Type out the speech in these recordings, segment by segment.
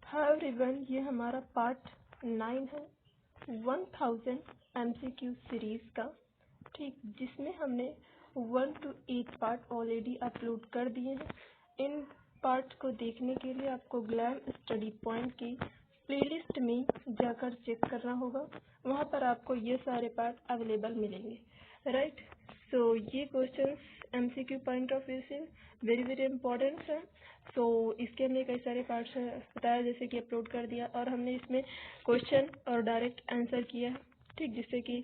Hi everyone, ये हमारा part 9 है 1000 MCQ सीरीज का। ठीक, जिसमें हमने 1 to 8 पार्ट ऑलरेडी अपलोड कर दिए हैं। इन पार्ट को देखने के लिए आपको ग्लैम स्टडी पॉइंट की प्लेलिस्ट में जाकर चेक करना होगा। वहाँ पर आपको ये सारे पार्ट अवेलेबल मिलेंगे, राइट। सो ये questions MCQ point of view से वेरी वेरी इंपॉर्टेंट है। सो इसके हमने कई सारे पार्ट्स बताया, जैसे कि अपलोड कर दिया, और हमने इसमें क्वेश्चन और डायरेक्ट आंसर किया, ठीक, जिससे कि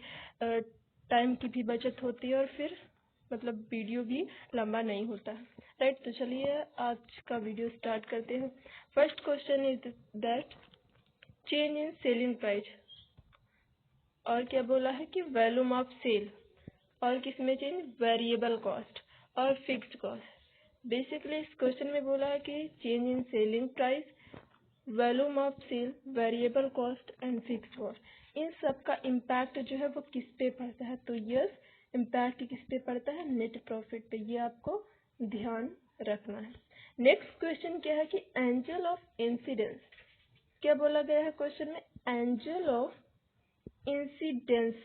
टाइम की भी बचत होती है और फिर मतलब वीडियो भी लंबा नहीं होता, राइट। तो चलिए आज का वीडियो स्टार्ट करते हैं। First question is that change in selling price, और क्या बोला है कि वॉल्यूम ऑफ सेल, और किसमें चेंज, वेरिएबल कॉस्ट और फिक्स्ड कॉस्ट। बेसिकली इस क्वेश्चन में बोला है कि change in selling price, volume of sale, variable cost and fixed cost, इन सब का इम्पैक्ट जो है वो किस पे पड़ता है। तो यस, इम्पैक्ट किस पे पड़ता है, नेट प्रॉफिट पे। ये आपको ध्यान रखना है। नेक्स्ट क्वेश्चन क्या है कि एंगल ऑफ इंसिडेंस, क्या बोला गया है क्वेश्चन में, angle of incidence,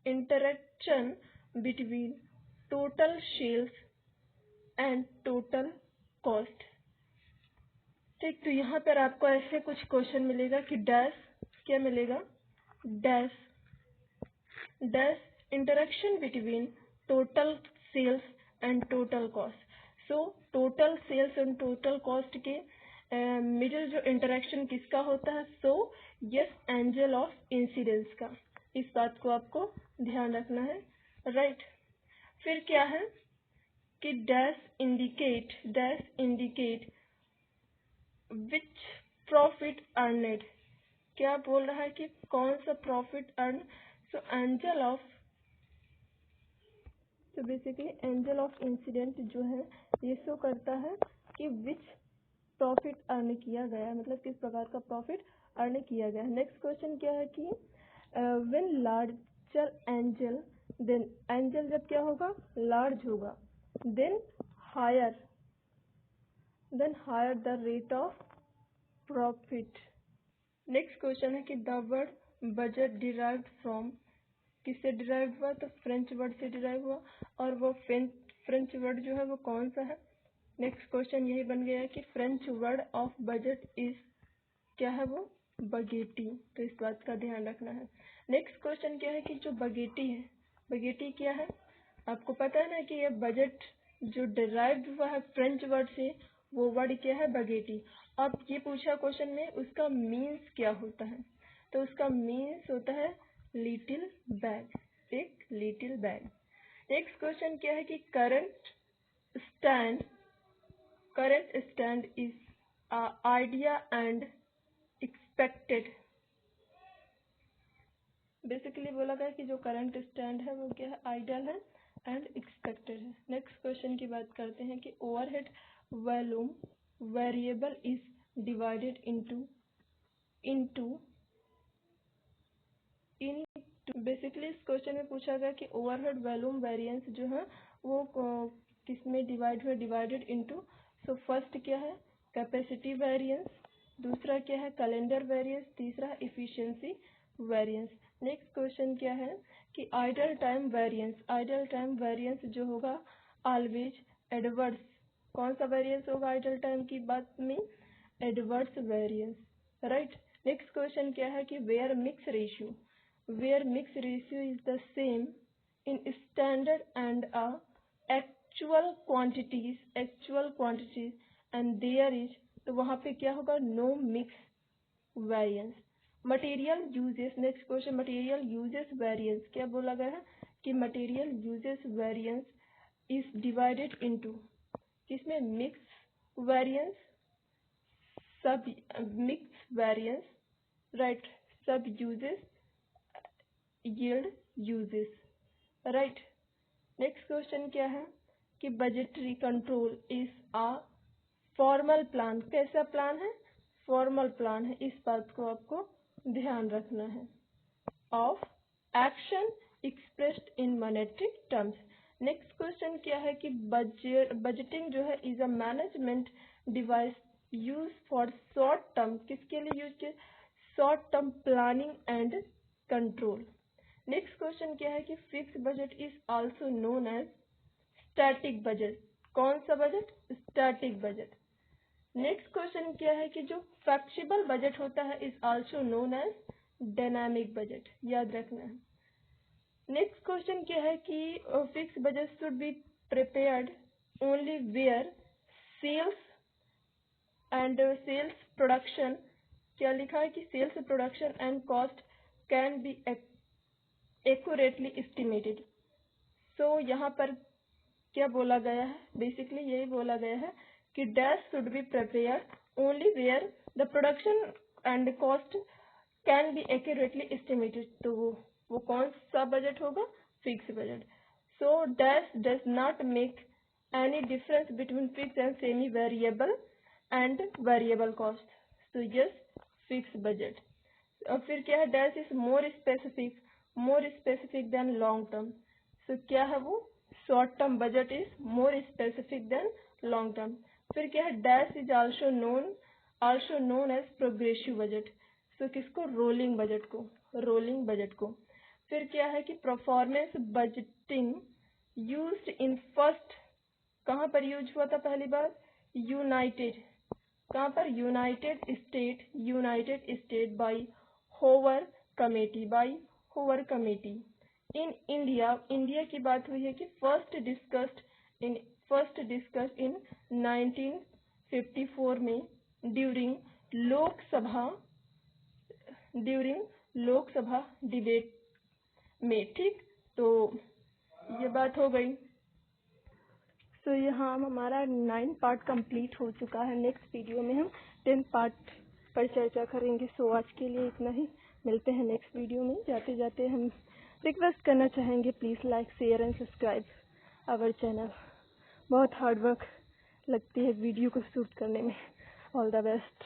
interaction between total sales and total cost. ठीक, तो यहाँ पर आपको ऐसे कुछ क्वेश्चन मिलेगा कि डैश, क्या मिलेगा, dash dash interaction between total sales and total cost. So total sales and total cost के मिडिल जो इंटरेक्शन किसका होता है, so yes, angle of incidence का। इस बात को आपको ध्यान रखना है, राइट। फिर क्या है कि डैश इंडिकेट विच प्रॉफिट अर्नड, क्या बोल रहा है कि कौन सा profit earn. So angle of, तो बेसिकली एंगल ऑफ इंसिडेंट जो है ये शो करता है कि विच प्रॉफिट अर्न किया गया है, मतलब किस प्रकार का प्रॉफिट अर्न किया गया है। नेक्स्ट क्वेश्चन क्या है कि when larger angle, then angle जब क्या होगा, लार्ज होगा, then higher the rate of profit. Next question है कि the word budget derived from, किससे डिराइव हुआ, तो फ्रेंच वर्ड से डिराइव हुआ, और वो फ्रेंच वर्ड जो है वो कौन सा है। नेक्स्ट क्वेश्चन यही बन गया कि French word of budget is, क्या है वो, बगेटी। तो इस बात का ध्यान रखना है। नेक्स्ट क्वेश्चन क्या है कि जो बगेटी है, बगेटी क्या है, आपको पता है ना कि ये बजट जो डिराइव्ड हुआ है फ्रेंच वर्ड से, वो वर्ड क्या है, बगेटी। अब ये पूछा क्वेश्चन में उसका मीन्स क्या होता है, तो उसका मीन्स होता है लिटिल बैग, एक लिटिल बैग। नेक्स्ट क्वेश्चन क्या है कि current stand is idea and expected. Basically बोला गया कि जो करंट स्टैंड है वो क्या है, आइडियल है एंड एक्सपेक्टेड है। नेक्स्ट क्वेश्चन की बात करते हैं कि overhead volume variable is divided into basically इस क्वेश्चन में पूछा गया कि ओवरहेड वॉल्यूम वेरिएंस जो है वो किसमें डिवाइड हुआ, डिवाइडेड इनटू। सो फर्स्ट क्या है, कैपेसिटी वेरिएंस, दूसरा क्या है, कैलेंडर वेरिएंस, तीसरा एफिशिएंसी वेरिएंस। नेक्स्ट क्वेश्चन क्या है कि आइडल टाइम वेरिएंस जो होगा ऑलवेज एडवर्स, कौन सा वेरिएंस होगा आइडल टाइम की बात में, adverse variance, right. Next question क्या है कि where mix ratio is the same in standard and actual quantities and there is, तो वहाँ पे क्या होगा, no mix variance। Material usages, next question material usages variance, क्या बोला गया है कि material usages variance is divided into, किसमें, मिक्स वेरिएंस, सब मिक्स वेरिएंस, राइट, सब uses, yield uses, right. Next question क्या है कि budgetary control is a formal plan, कैसा प्लान है, फॉर्मल प्लान है। इस बात को आपको ध्यान रखना है। Of action expressed in monetary terms. Next question क्या है कि बजटिंग जो है is a management device use for short term, किसके लिए यूज किया, short term planning and control. Next question क्या है कि fix budget is also known as static budget. कौन सा budget, static budget. Next question क्या है कि जो फ्लेक्सिबल बजट होता है is also known as dynamic budget, याद रखना है। नेक्स्ट क्वेश्चन क्या है कि fix budget should be prepared only where sales and sales production, क्या लिखा है कि sales production and cost can be accurately estimated. So यहाँ पर क्या बोला गया है, बेसिकली यही बोला गया है कि dash should be prepared only where the production and cost can be accurately estimated. तो वो कौन सा बजट होगा, fix budget. So dash does not make any difference between fix and semi variable and variable cost, तो yes fix budget. और फिर क्या है, dash is more specific than long term. So क्या है वो, short term budget is more specific than long term. फिर क्या है, dash is also known as progressive budget. So किसको, रोलिंग बजट को। फिर क्या है कि performance budgeting used in first, कहाँ पर यूज हुआ था पहली बार, यूनाइटेड, कहाँ पर, united state by Hoover committee. In India की बात हुई है कि फर्स्ट डिस्कस्ड इन 1954 में ड्यूरिंग लोकसभा डिबेट में, ठीक। तो ये बात हो गई। तो यहाँ हमारा 9 पार्ट कंप्लीट हो चुका है। नेक्स्ट वीडियो में हम 10 पार्ट पर चर्चा करेंगे। सो आज के लिए इतना ही, मिलते हैं नेक्स्ट वीडियो में। जाते जाते हम रिक्वेस्ट करना चाहेंगे, please like share and subscribe our channel. बहुत हार्ड वर्क लगती है वीडियो को शूट करने में। All the best.